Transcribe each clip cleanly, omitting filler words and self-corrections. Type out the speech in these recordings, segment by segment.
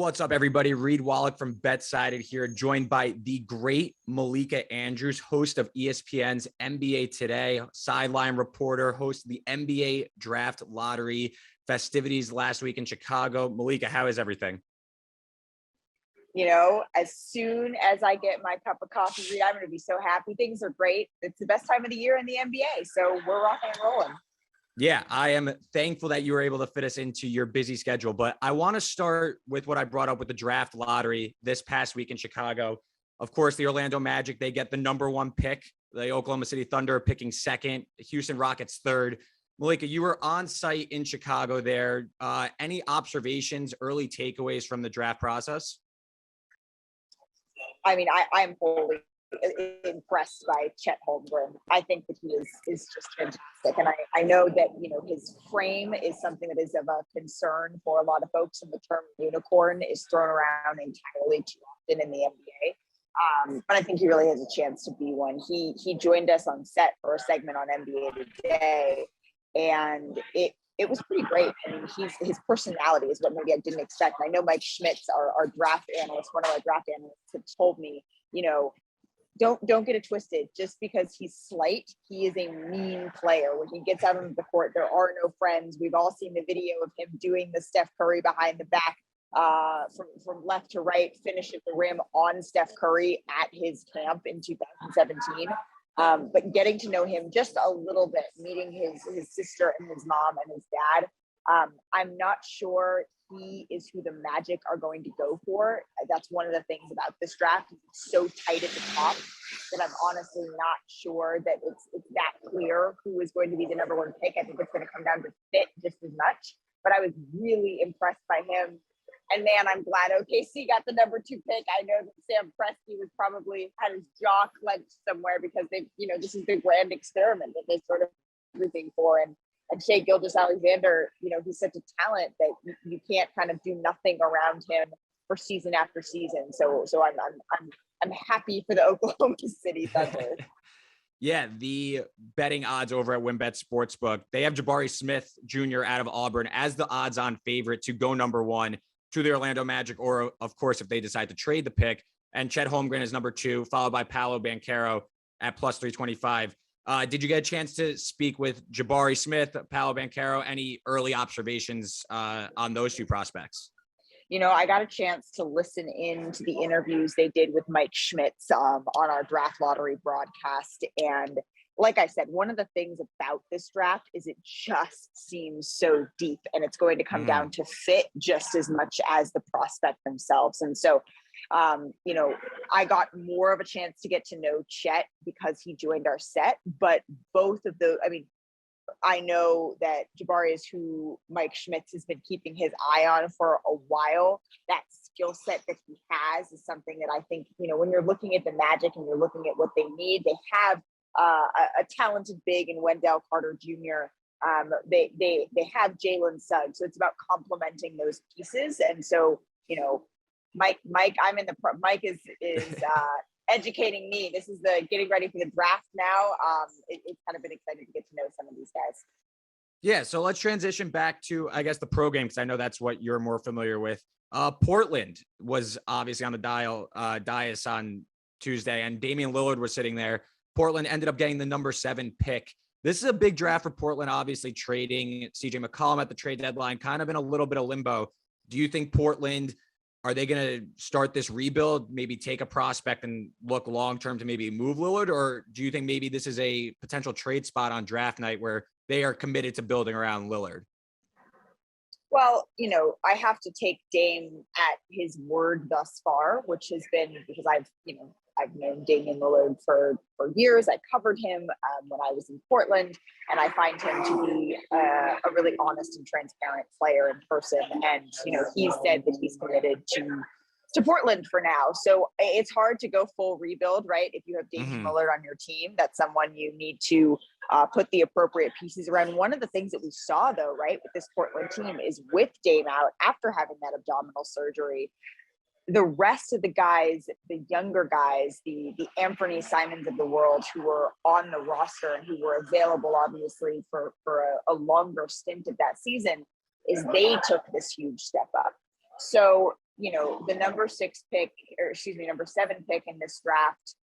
What's up, everybody? Reed Wallach from BetSided here, joined by the great Malika Andrews, host of ESPN's NBA Today, sideline reporter, host of the NBA Draft Lottery festivities last week in Chicago. Malika, how is everything? You know, as soon as I get my cup of coffee, Reed, I'm going to be so happy. Things are great. It's the best time of the year in the NBA, so we're rocking and rolling. Yeah, I am thankful that you were able to fit us into your busy schedule, but I want to start with what I brought up with the draft lottery this past week in Chicago. Of course, the Orlando Magic, they get the number one pick. The Oklahoma City Thunder picking second, Houston Rockets third. Malika, you were on site in Chicago there. Any observations, early takeaways from the draft process? I mean, I'm wholly impressed by Chet Holmgren. I think that he is just fantastic. And I know that, you know, his frame is something that is of a concern for a lot of folks, and the term unicorn is thrown around entirely too often in the NBA. But I think he really has a chance to be one. He joined us on set for a segment on NBA Today, and it was pretty great. I mean, his personality is what maybe I didn't expect. And I know Mike Schmitz, our draft analyst, one of our draft analysts, had told me, you know, don't get it twisted. Just because he's slight, he is a mean player. When he gets out on the court, there are no friends. We've all seen the video of him doing the Steph Curry behind the back, from left to right, finish at the rim on Steph Curry at his camp in 2017. But getting to know him just a little bit, meeting his sister and his mom and his dad, I'm not sure he is who the Magic are going to go for. That's one of the things about this draft. It's so tight at the top that I'm honestly not sure that it's that clear who is going to be the number one pick. I think it's going to come down to fit just as much. But I was really impressed by him. And man, I'm glad OKC got the number 2 pick. I know that Sam Presti was probably had his jaw clenched somewhere because they, you know, this is the grand experiment that they sort of everything for. And Shai Gilgeous-Alexander, you know, he's such a talent that you can't kind of do nothing around him for season after season. So I'm happy for the Oklahoma City Thunder. Yeah, the betting odds over at WynnBET Sportsbook, they have Jabari Smith Jr. out of Auburn as the odds-on favorite to go number 1 to the Orlando Magic, or of course, if they decide to trade the pick. And Chet Holmgren is number 2, followed by Paolo Banchero at plus 325. Did you get a chance to speak with Jabari Smith, Paolo Banchero? Any early observations on those 2 prospects? You know, I got a chance to listen in to the interviews they did with Mike Schmitz on our draft lottery broadcast. And like I said, one of the things about this draft is it just seems so deep, and it's going to come down to fit just as much as the prospect themselves. And so, you know, I got more of a chance to get to know Chet because he joined our set, but both of those, I mean, I know that Jabari is who Mike Schmitz has been keeping his eye on for a while. That skill set that he has is something that I think, you know, when you're looking at the Magic and you're looking at what they need, they have a talented big in Wendell Carter Jr. They have Jalen Suggs, so it's about complementing those pieces. And so, you know, Mike, Mike is educating me. This is the getting ready for the draft now. It's kind of been exciting to get to know some of these guys. Yeah, so let's transition back to, I guess, the pro game, because I know that's what you're more familiar with. Portland was obviously on the dais on Tuesday, and Damian Lillard was sitting there. Portland ended up getting the number 7 pick. This is a big draft for Portland, obviously trading CJ McCollum at the trade deadline, kind of in a little bit of limbo. Do you think Portland, are they going to start this rebuild, maybe take a prospect and look long-term to maybe move Lillard? Or do you think maybe this is a potential trade spot on draft night where they are committed to building around Lillard? Well, you know, I have to take Dame at his word thus far, which has been because I've known Damian Lillard for years. I covered him when I was in Portland, and I find him to be a really honest and transparent player in person. And, you know, he said that he's committed to Portland for now. So it's hard to go full rebuild, right? If you have Damian Lillard on your team, that's someone you need to put the appropriate pieces around. One of the things that we saw, though, right, with this Portland team is with Dame out after having that abdominal surgery, the rest of the guys, the younger guys, the Anthony Simons of the world who were on the roster and who were available, obviously, for a longer stint of that season, is they took this huge step up. So the number 6 pick, or excuse me, number 7 pick in this draft.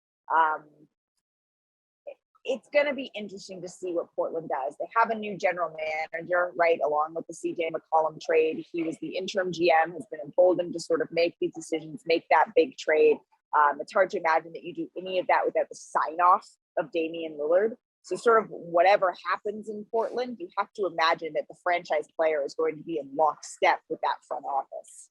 It's going to be interesting to see what Portland does. They have a new general manager, right, along with the CJ McCollum trade. He was the interim GM, has been emboldened to sort of make these decisions, make that big trade. It's hard to imagine that you do any of that without the sign-off of Damian Lillard. So sort of whatever happens in Portland, you have to imagine that the franchise player is going to be in lockstep with that front office.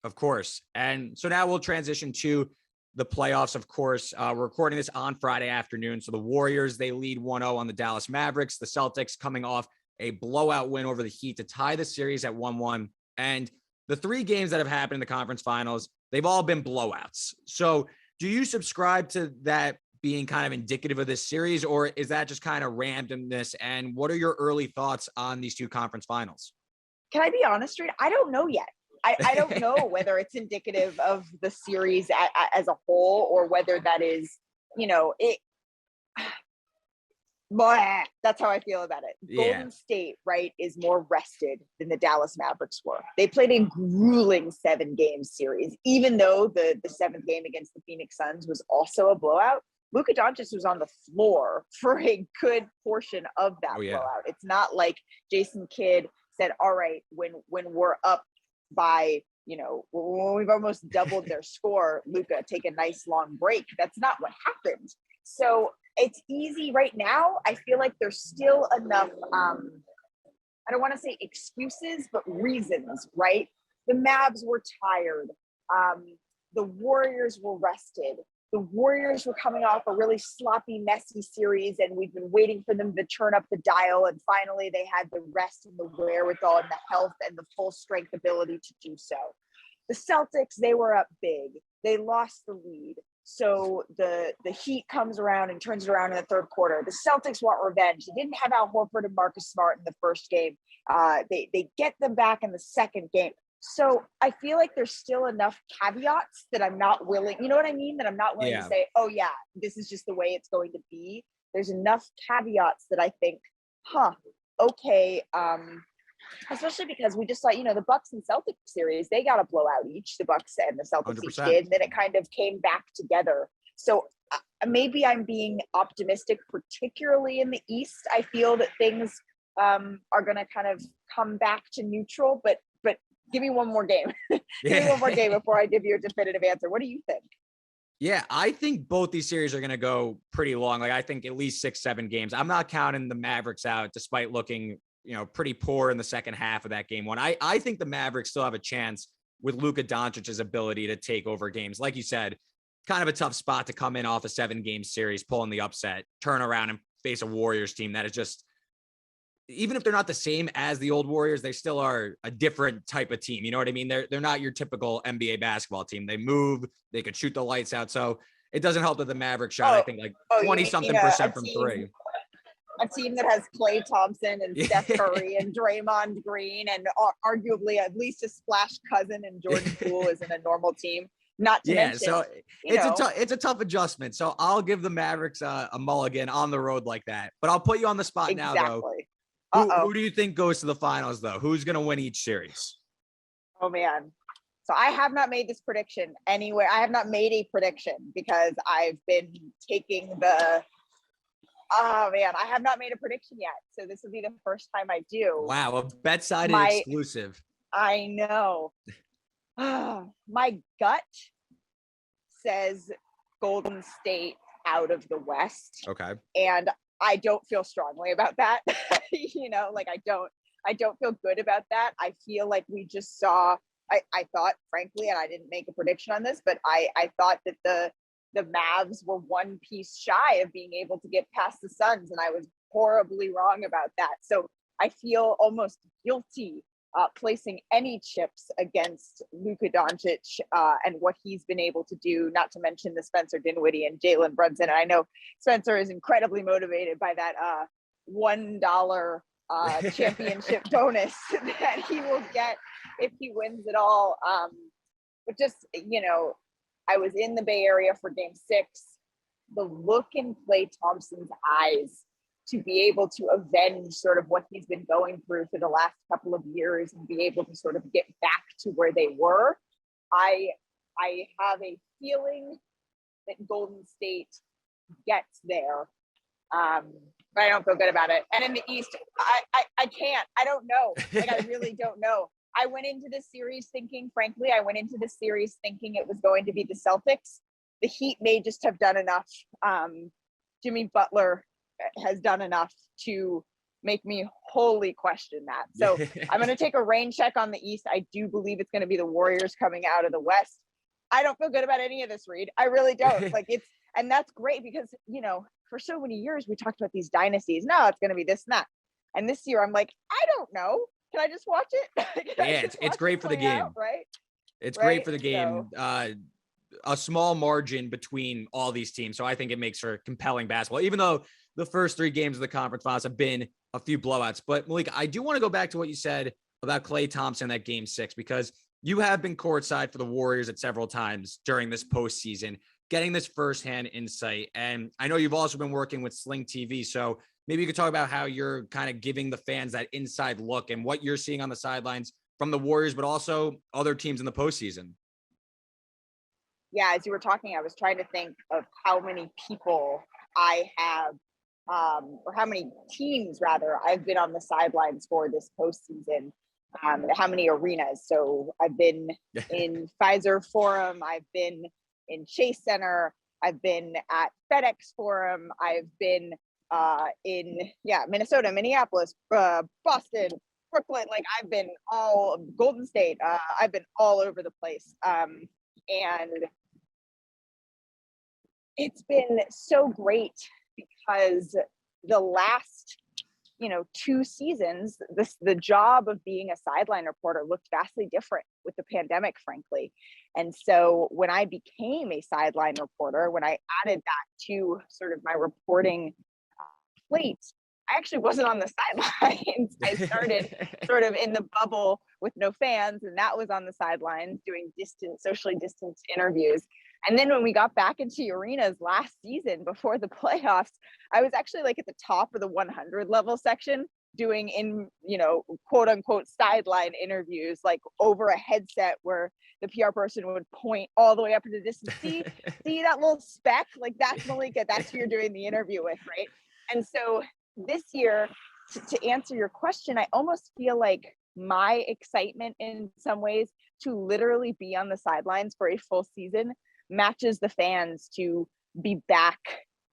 Of course. And so now we'll transition to the playoffs, of course. We're recording this on Friday afternoon. So the Warriors, they lead 1-0 on the Dallas Mavericks. The Celtics coming off a blowout win over the Heat to tie the series at 1-1. And the 3 games that have happened in the conference finals, they've all been blowouts. So do you subscribe to that being kind of indicative of this series, or is that just kind of randomness? And what are your early thoughts on these 2 conference finals? Can I be honest, Reed? I don't know yet. I don't know whether it's indicative of the series as a whole, or whether that is, it. Blah, that's how I feel about it. Yeah. Golden State, right, is more rested than the Dallas Mavericks were. They played a grueling 7-game series, even though the 7th game against the Phoenix Suns was also a blowout. Luka Doncic was on the floor for a good portion of that blowout. It's not like Jason Kidd said, all right, when we're up by, when we've almost doubled their score, Luka, take a nice long break. That's not what happened. So it's easy right now. I feel like there's still enough, I don't want to say excuses, but reasons, right? The Mavs were tired. The Warriors were rested. The Warriors were coming off a really sloppy, messy series, and we've been waiting for them to turn up the dial. And finally, they had the rest and the wherewithal and the health and the full strength ability to do so. The Celtics, they were up big. They lost the lead. So the Heat comes around and turns it around in the 3rd quarter. The Celtics want revenge. They didn't have Al Horford and Marcus Smart in the 1st game. They get them back in the 2nd game. So I feel like there's still enough caveats that I'm not willing, you know what I mean? That I'm not willing to say, oh yeah, this is just the way it's going to be. There's enough caveats that I think, okay. Especially because we just saw, the Bucks and Celtics series, they got a blowout each, the Bucks and the Celtics 100%. each did. And then it kind of came back together. So maybe I'm being optimistic, particularly in the East. I feel that things are going to kind of come back to neutral, but give me one more game. Give me one more game before I give you a definitive answer. What do you think? Yeah, I think both these series are going to go pretty long. Like I think at least 6-7 games. I'm not counting the Mavericks out despite looking, pretty poor in the second half of that game 1. I think the Mavericks still have a chance with Luka Doncic's ability to take over games. Like you said, kind of a tough spot to come in off a 7-game series, pulling the upset, turn around and face a Warriors team that is just, even if they're not the same as the old Warriors, they still are a different type of team. You know what I mean? They're not your typical NBA basketball team. They move, they could shoot the lights out. So it doesn't help that the Mavericks shot, I think, like 20-something% from 3. A team that has Klay Thompson and Steph Curry and Draymond Green and arguably at least a splash cousin and Jordan Poole isn't a normal team. Not to mention, so it's a tough adjustment. So I'll give the Mavericks a mulligan on the road like that. But I'll put you on the spot now, though. Who do you think goes to the finals, though? Who's going to win each series? Oh, man. So I have not made this prediction anywhere. I have not made a prediction because I've been taking I have not made a prediction yet. So this will be the first time I do. Wow, a BetSided exclusive. I know. My gut says Golden State out of the West. Okay. And I don't feel strongly about that. I don't feel good about that. I feel like we just saw, I thought, frankly, and I didn't make a prediction on this, but I thought that the Mavs were one piece shy of being able to get past the Suns, and I was horribly wrong about that. So I feel almost guilty placing any chips against Luka Doncic and what he's been able to do, not to mention the Spencer Dinwiddie and Jalen Brunson. And I know Spencer is incredibly motivated by that $1 championship bonus that he will get if he wins it all. But just, I was in the Bay Area for game 6. The look in Klay Thompson's eyes to be able to avenge sort of what he's been going through for the last couple of years and be able to sort of get back to where they were. I have a feeling that Golden State gets there. But I don't feel good about it. And in the East, I can't. I don't know. Like, I really don't know. I went into this series thinking it was going to be the Celtics. The Heat may just have done enough. Jimmy Butler has done enough to make me wholly question that. So I'm going to take a rain check on the East. I do believe it's going to be the Warriors coming out of the West. I don't feel good about any of this, Reed. I really don't. Like, and that's great because, you know, for so many years we talked about these dynasties. No, it's going to be this and that. And this year I'm like, I don't know. Can I just watch it? Yeah, it's great for the game, out, right? It's great for the game. So, a small margin between all these teams. So I think it makes for compelling basketball, even though the first 3 games of the conference finals have been a few blowouts. But Malika, I do want to go back to what you said about Klay Thompson at game 6, because you have been courtside for the Warriors at several times during this postseason, getting this firsthand insight. And I know you've also been working with Sling TV. So maybe you could talk about how you're kind of giving the fans that inside look and what you're seeing on the sidelines from the Warriors, but also other teams in the postseason. Yeah, as you were talking, I was trying to think of how many people I have, or how many teams rather, I've been on the sidelines for this postseason, how many arenas. So I've been in Pfizer Forum, I've been in Chase Center, I've been at FedEx Forum, I've been in Minnesota, Minneapolis, Boston, Brooklyn. Like, I've been all Golden State. I've been all over the place. And it's been so great because the last, 2 seasons, the job of being a sideline reporter looked vastly different with the pandemic, frankly. And so when I became a sideline reporter, when I added that to sort of my reporting plate, I actually wasn't on the sidelines. I started sort of in the bubble with no fans, and that was on the sidelines doing socially distanced interviews. And then when we got back into arenas last season before the playoffs, I was actually like at the top of the 100 level section doing quote unquote sideline interviews, like over a headset where the PR person would point all the way up into the distance. See that little speck? Like, that's Malika. That's who you're doing the interview with, right? And so this year, to answer your question, I almost feel like my excitement in some ways to literally be on the sidelines for a full season matches the fans to be back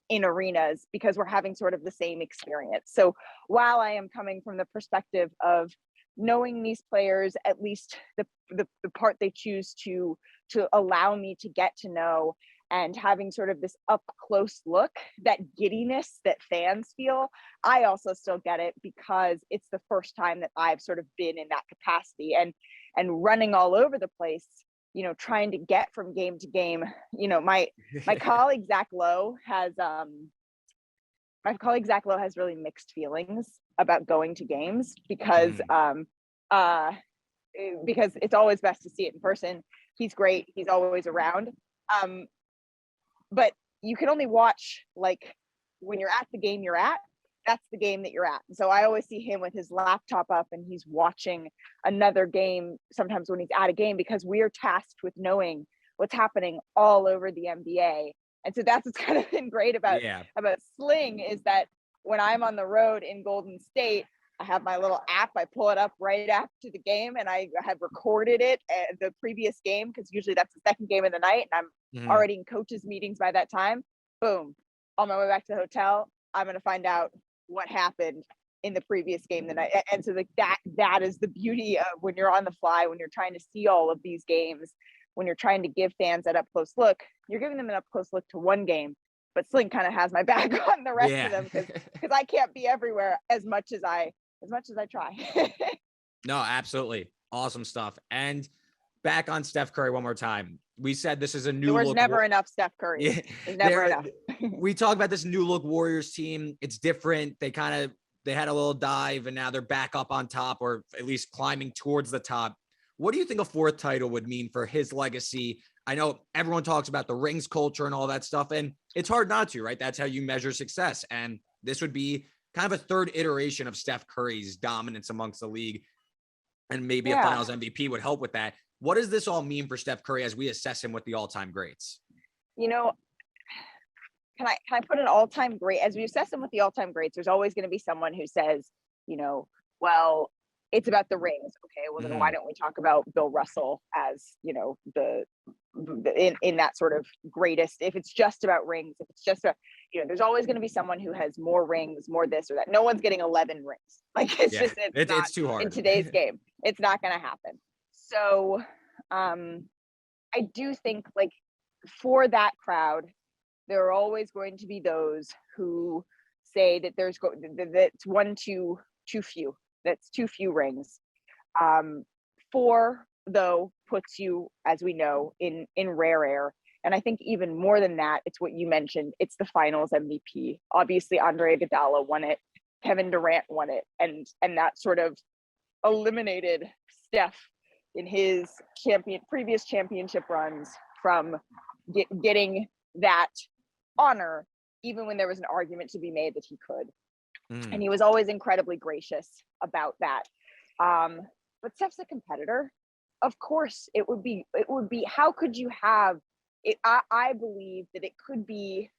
in arenas, because we're having sort of the same experience. So while I am coming from the perspective of knowing these players, at least the part they choose to allow me to get to know, and having sort of this up close look, that giddiness that fans feel, I also still get it because it's the first time that I've sort of been in that capacity and running all over the place, trying to get from game to game. My colleague Zach Lowe has really mixed feelings about going to games because it's always best to see it in person. He's great. He's always around. But you can only watch, like, when you're at the game you're at, that's the game that you're at. So I always see him with his laptop up and he's watching another game sometimes when he's at a game, because we are tasked with knowing what's happening all over the NBA. And so that's what's kind of been great about Sling, is that when I'm on the road in Golden State, I have my little app. I pull it up right after the game, and I have recorded it at the previous game, because usually that's the second game of the night, and I'm already in coaches' meetings by that time. Boom, on my way back to the hotel, I'm going to find out what happened in the previous game the night. And so that is the beauty of when you're on the fly, when you're trying to see all of these games, when you're trying to give fans that up close look. You're giving them an up close look to one game, but Sling kind of has my back on the rest of them, because I can't be everywhere as much as I try. No, absolutely. Awesome stuff. And back on Steph Curry one more time. We said this is a new look. There's never enough Steph Curry. Yeah, there's never enough. We talk about this new look Warriors team. It's different. They had a little dive, and now they're back up on top, or at least climbing towards the top. What do you think a 4th title would mean for his legacy? I know everyone talks about the rings culture and all that stuff, and it's hard not to, right? That's how you measure success. And this would be kind of a 3rd iteration of Steph Curry's dominance amongst the league. And maybe a finals MVP would help with that. what does this all mean for Steph Curry as we assess him with the all-time greats? You know, can I put an all-time great, as we assess him with the all-time greats, there's always going to be someone who says, you know, well, it's about the rings. Okay, well then why don't we talk about Bill Russell as, you know, the in that sort of greatest, if it's just about rings, if it's just a, you know, there's always going to be someone who has more rings, more this or that. No one's getting 11 rings. Like it's too hard in today's game. It's not going to happen. So I do think, like, for that crowd, there are always going to be those who say that that's one too few. That's too few rings. 4, though, puts you, as we know, in rare air. And I think even more than that, it's what you mentioned. It's the Finals MVP. Obviously, Andre Iguodala won it. Kevin Durant won it, and that sort of eliminated Steph in his previous championship runs from getting that honor, even when there was an argument to be made that he could. And he was always incredibly gracious about that. But Steph's a competitor. Of course, it would be, how could you have it? I believe that it could be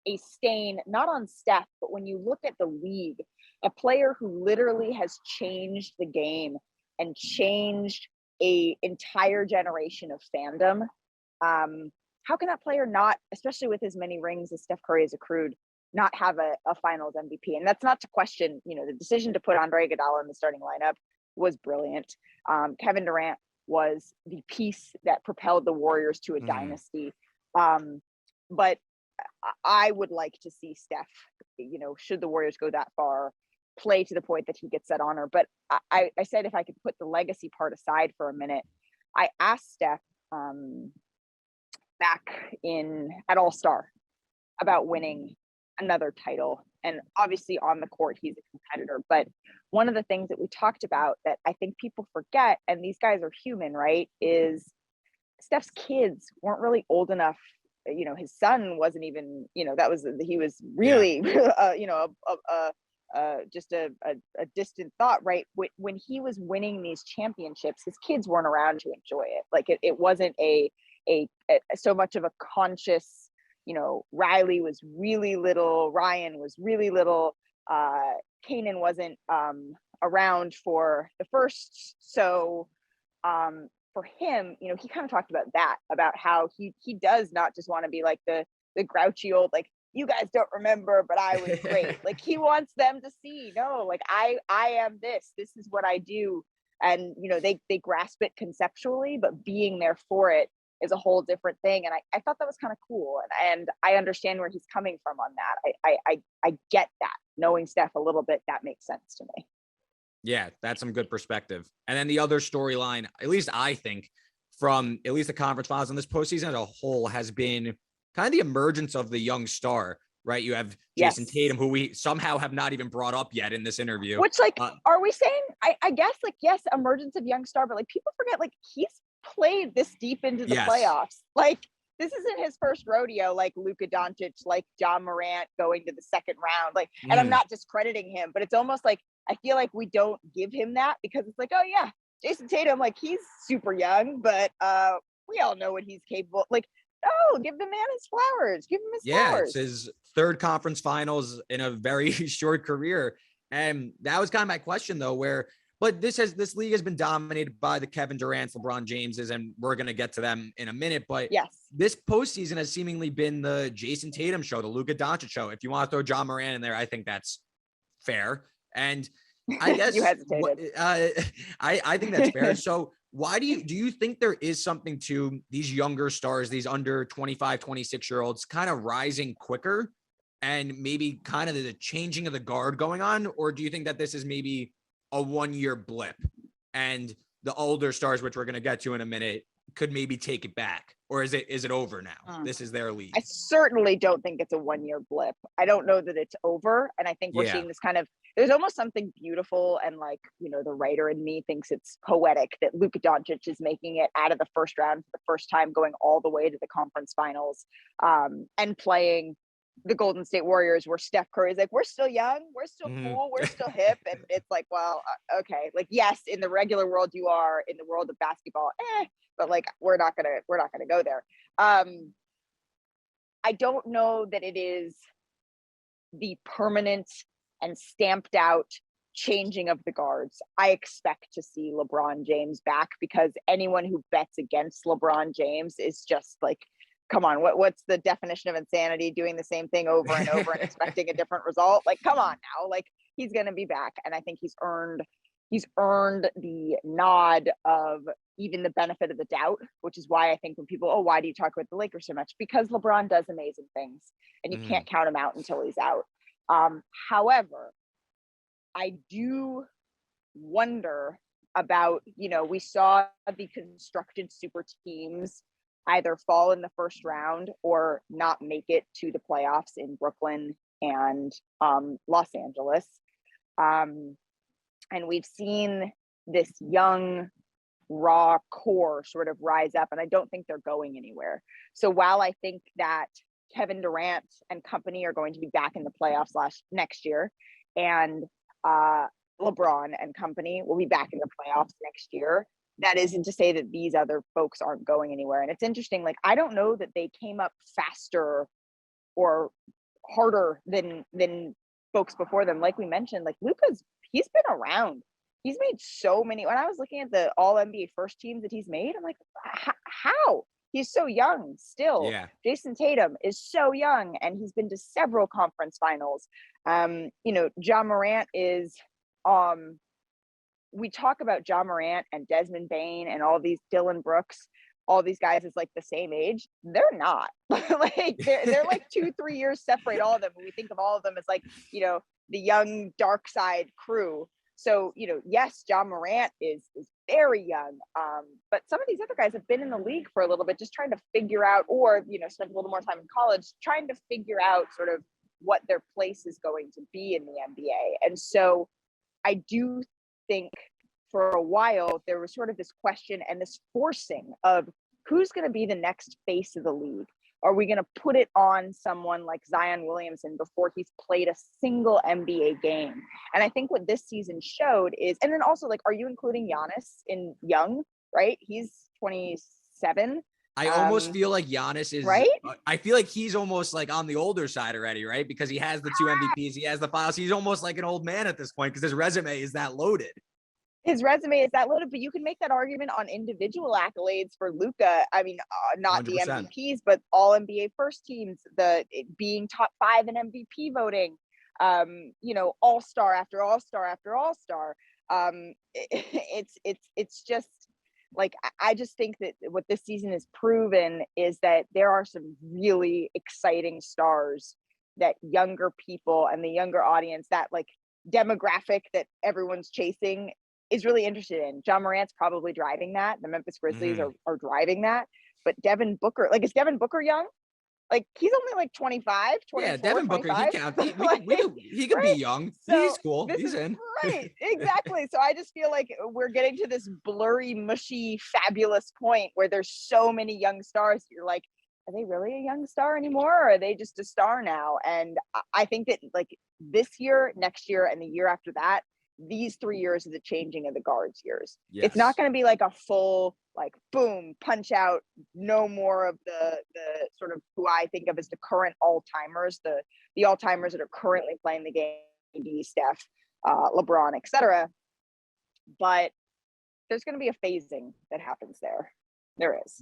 a stain, not on Steph, but when you look at the league, a player who literally has changed the game and changed a entire generation of fandom. How can that player not, especially with as many rings as Steph Curry has accrued, not have a finals MVP? And that's not to question, you know, the decision to put Andre Iguodala in the starting lineup was brilliant. Kevin Durant was the piece that propelled the Warriors to a dynasty. But I would like to see Steph, you know, should the Warriors go that far, play to the point that he gets that honor. But I said, if I could put the legacy part aside for a minute, I asked Steph back at All-Star about winning another title. And obviously on the court, he's a competitor. But one of the things that we talked about that I think people forget, and these guys are human, right, is Steph's kids weren't really old enough. You know, his son wasn't even, you know, he was really, you know, just a distant thought, right? When he was winning these championships, his kids weren't around to enjoy it. Like it wasn't a so much of a conscious, you know, Riley was really little, Ryan was really little, Kanan wasn't around for the first. So for him, you know, he kind of talked about that, about how he does not just want to be like the grouchy old, like, you guys don't remember, but I was great. Like, he wants them to see, no, like I am this is what I do. And, you know, they grasp it conceptually, but being there for it is a whole different thing. And I thought that was kind of cool. And I understand where he's coming from on that. I get that. Knowing Steph a little bit, that makes sense to me. Yeah, that's some good perspective. And then the other storyline, at least I think, from at least the conference finals in this postseason as a whole, has been kind of the emergence of the young star, right? You have Jason Tatum, who we somehow have not even brought up yet in this interview. Which, like, are we saying, I guess, like, yes, emergence of young star, but like people forget, like, he's played this deep into the playoffs. Like, this isn't his first rodeo, like Luka Doncic, like John Morant going to the second round. Like, and I'm not discrediting him, but it's almost like, I feel like we don't give him that because it's like, oh yeah, Jason Tatum, like, he's super young, but we all know what he's capable of. Like, oh, give the man his flowers. Give him his flowers. It's his third conference finals in a very short career. And that was kind of my question, though, but this league has been dominated by the Kevin Durant's, LeBron James's, and we're going to get to them in a minute. But this postseason has seemingly been the Jason Tatum show, the Luka Doncic show. If you want to throw John Morant in there, I think that's fair. And I guess you hesitated. I think that's fair. So why do you think there is something to these younger stars, these under 25, 26-year-olds kind of rising quicker and maybe kind of the changing of the guard going on? Or do you think that this is maybe a one-year blip and the older stars, which we're going to get to in a minute, could maybe take it back? Or is it over now? This is their league. I certainly don't think it's a one-year blip. I don't know that it's over. And I think we're seeing this kind of, there's almost something beautiful, and, like, you know, the writer in me thinks it's poetic that Luka Doncic is making it out of the first round for the first time, going all the way to the conference finals, and playing the Golden State Warriors, where Steph Curry is like, we're still young, we're still Mhm. cool, we're still hip. And it's like, well, okay. Like, yes, in the regular world, you are. In the world of basketball, but like, we're not gonna go there. I don't know that it is the permanent and stamped out changing of the guards. I expect to see LeBron James back, because anyone who bets against LeBron James is just like, come on, what's the definition of insanity? Doing the same thing over and over and expecting a different result? Like, come on now. Like, he's going to be back. And I think he's earned the nod of even the benefit of the doubt, which is why I think when people, why do you talk about the Lakers so much? Because LeBron does amazing things and you can't count him out until he's out. However, I do wonder about, we saw the constructed super teams either fall in the first round or not make it to the playoffs in Brooklyn and Los Angeles. And we've seen this young, raw core sort of rise up, and I don't think they're going anywhere. So while I think that Kevin Durant and company are going to be back in the playoffs next year, and LeBron and company will be back in the playoffs next year, that isn't to say that these other folks aren't going anywhere. And it's interesting, like, I don't know that they came up faster or harder than folks before them. Like we mentioned, like he's been around. He's made so many. When I was looking at the all NBA first teams that he's made, I'm like, how? He's so young still. Yeah. Jason Tatum is so young, and he's been to several conference finals. Ja Morant is, we talk about Ja Morant and Desmond Bane and all these Dylan Brooks, all these guys is like the same age. They're not. Like they're like 2-3 years separate, all of them. We think of all of them as like, the young dark side crew. So, yes, Ja Morant is very young. But some of these other guys have been in the league for a little bit, just trying to figure out, or, spent a little more time in college, trying to figure out sort of what their place is going to be in the NBA. And so I do think for a while there was sort of this question and this forcing of who's going to be the next face of the league. Are we going to put it on someone like Zion Williamson before he's played a single NBA game? And I think what this season showed is, and then also, like, are you including Giannis in young, right? He's 27. I almost feel like Giannis is right. I feel like he's almost like on the older side already, right? Because he has the 2 MVPs, he has the files. He's almost like an old man at this point because his resume is that loaded. His resume is that loaded, but you can make that argument on individual accolades for Luka. I mean, not 100%. The MVPs, but all NBA first teams, being top 5 in MVP voting, all-star after all-star after all-star. It's just like, I just think that what this season has proven is that there are some really exciting stars that younger people and the younger audience, that like demographic that everyone's chasing, is really interested in. Ja Morant's probably driving that. The Memphis Grizzlies are driving that. But Devin Booker, like, is Devin Booker young? Like, he's only like 25, 24, yeah, Devin 25. Booker, he counts. He could be young. So he's cool. He's in. Right, exactly. So I just feel like we're getting to this blurry, mushy, fabulous point where there's so many young stars. You're like, are they really a young star anymore? Or are they just a star now? And I think that, like, this year, next year, and the year after that, these 3 years of the changing of the guards years. Yes. It's not going to be like a full, like, boom, punch out, no more of the sort of who I think of as the current all-timers, the all-timers that are currently playing the game, Steph, LeBron, etc. But there's going to be a phasing that happens there. There is.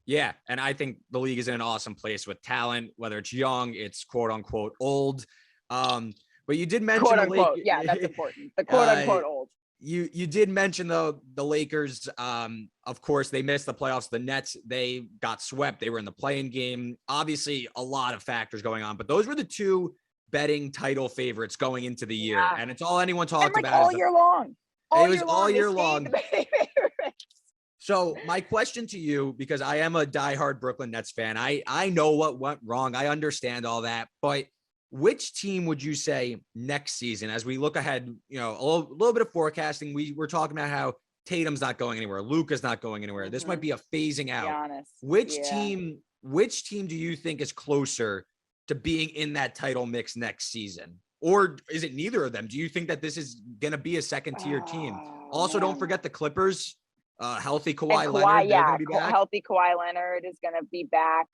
Yeah, and I think the league is in an awesome place with talent, whether it's young, it's quote unquote old. But you did mention quote unquote, yeah, that's important. The quote unquote old. You did mention, though, the Lakers. Of course, they missed the playoffs. The Nets, they got swept. They were in the play-in game. Obviously, a lot of factors going on, but those were the 2 betting title favorites going into the year, and it's all anyone talked about all year long. It was all year long. So my question to you, because I am a diehard Brooklyn Nets fan, I know what went wrong. I understand all that, but which team would you say next season, as we look ahead, a little bit of forecasting, we're talking about how Tatum's not going anywhere, Luka's not going anywhere. This might be a phasing out. Giannis. Which team do you think is closer to being in that title mix next season? Or is it neither of them? Do you think that this is going to be a second-tier team? Also, don't forget the Clippers. Healthy Kawhi Leonard. They're going to be back. Healthy Kawhi Leonard is going to be back.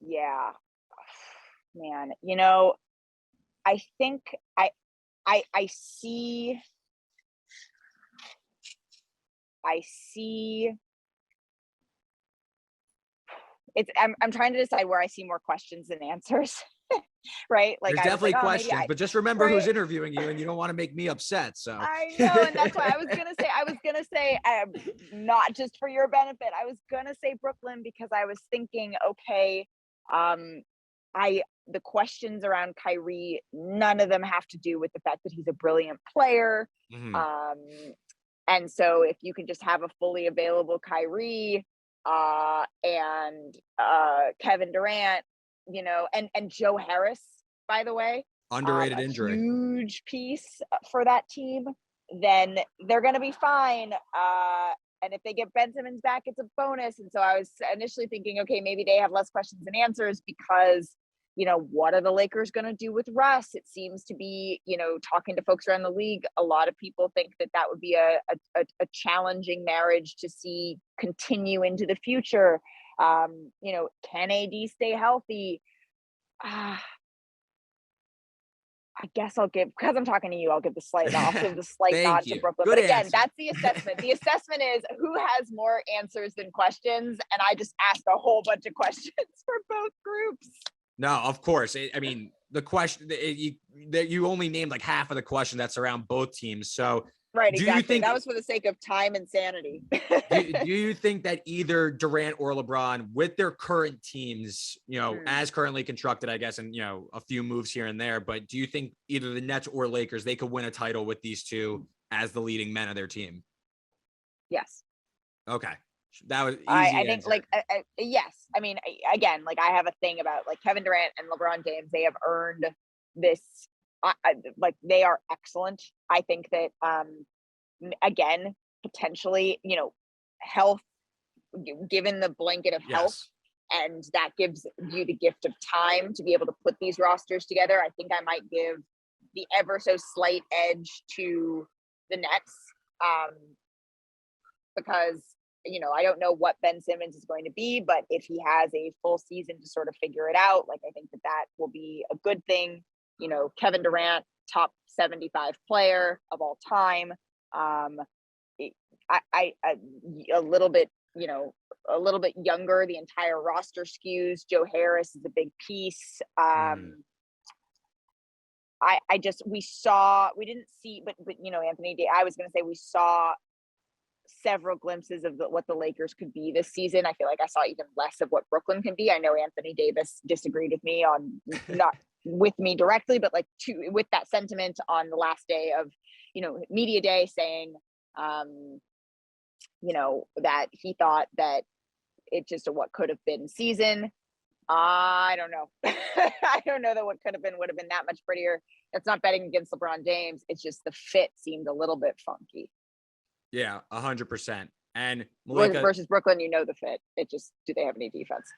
Yeah, man. You know, I think I see. I'm trying to decide where I see more questions than answers. Right? Like, there's definitely questions, but just remember who's right? interviewing you, and you don't want to make me upset. So I know, and that's why I was gonna say, not just for your benefit. I was gonna say Brooklyn because I was thinking, okay, the questions around Kyrie, none of them have to do with the fact that he's a brilliant player. And so if you can just have a fully available Kyrie and Kevin Durant, you know, and Joe Harris, by the way, underrated injury, huge piece for that team, then they're going to be fine. And if they get Ben Simmons back, it's a bonus. And so I was initially thinking, okay, maybe they have less questions than answers because, you know, what are the Lakers going to do with Russ? It seems to be, you know, talking to folks around the league, a lot of people think that that would be a challenging marriage to see continue into the future. You know, can AD stay healthy? I guess I'll give, because I'm talking to you, I'll give the slight nod to Brooklyn. Good but again, answer. That's the assessment. The assessment is who has more answers than questions. And I just asked a whole bunch of questions for both groups. No, of course. I mean, the question you only named like half of the question that's around both teams. So right, do exactly. you think that was for the sake of time and sanity? do you think that either Durant or LeBron, with their current teams, you know, as currently constructed, I guess, and you know, a few moves here and there, but do you think either the Nets or Lakers, they could win a title with these two as the leading men of their team? Yes. Okay. That was easy. I think like yes. I mean, again, like I have a thing about like Kevin Durant and LeBron James. They have earned this. Like they are excellent. I think that again, potentially, you know, health, given the blanket of health, and that gives you the gift of time to be able to put these rosters together. I think I might give the ever so slight edge to the Nets because, you know, I don't know what Ben Simmons is going to be, but if he has a full season to sort of figure it out, like I think that will be a good thing. You know, Kevin Durant, top 75 player of all time. I a little bit, you know, a little bit younger. The entire roster skews. Joe Harris is a big piece. We didn't see, but you know, I was going to say we saw several glimpses of what the Lakers could be this season. I feel like I saw even less of what Brooklyn can be. I know Anthony Davis disagreed with me on, not with me directly, but like with that sentiment on the last day of, you know, media day, saying, you know, that he thought that it's just a what could have been season. I don't know. I don't know that what could have been would have been that much prettier. It's not betting against LeBron James. It's just the fit seemed a little bit funky. Yeah, 100%. And Malika, versus Brooklyn, you know the fit. It just, do they have any defense?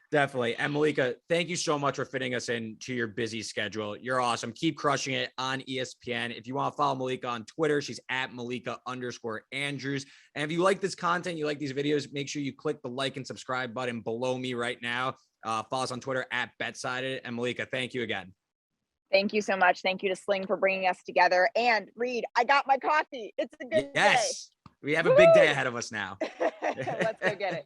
Definitely. And Malika, thank you so much for fitting us into your busy schedule. You're awesome. Keep crushing it on ESPN. If you want to follow Malika on Twitter, she's at Malika_Andrews. And if you like this content, you like these videos, make sure you click the like and subscribe button below me right now. Follow us on Twitter at BetSided. And Malika, thank you again. Thank you so much. Thank you to Sling for bringing us together. And Reed, I got my coffee. It's a good day. Yes. We have a big day ahead of us now. Let's go get it.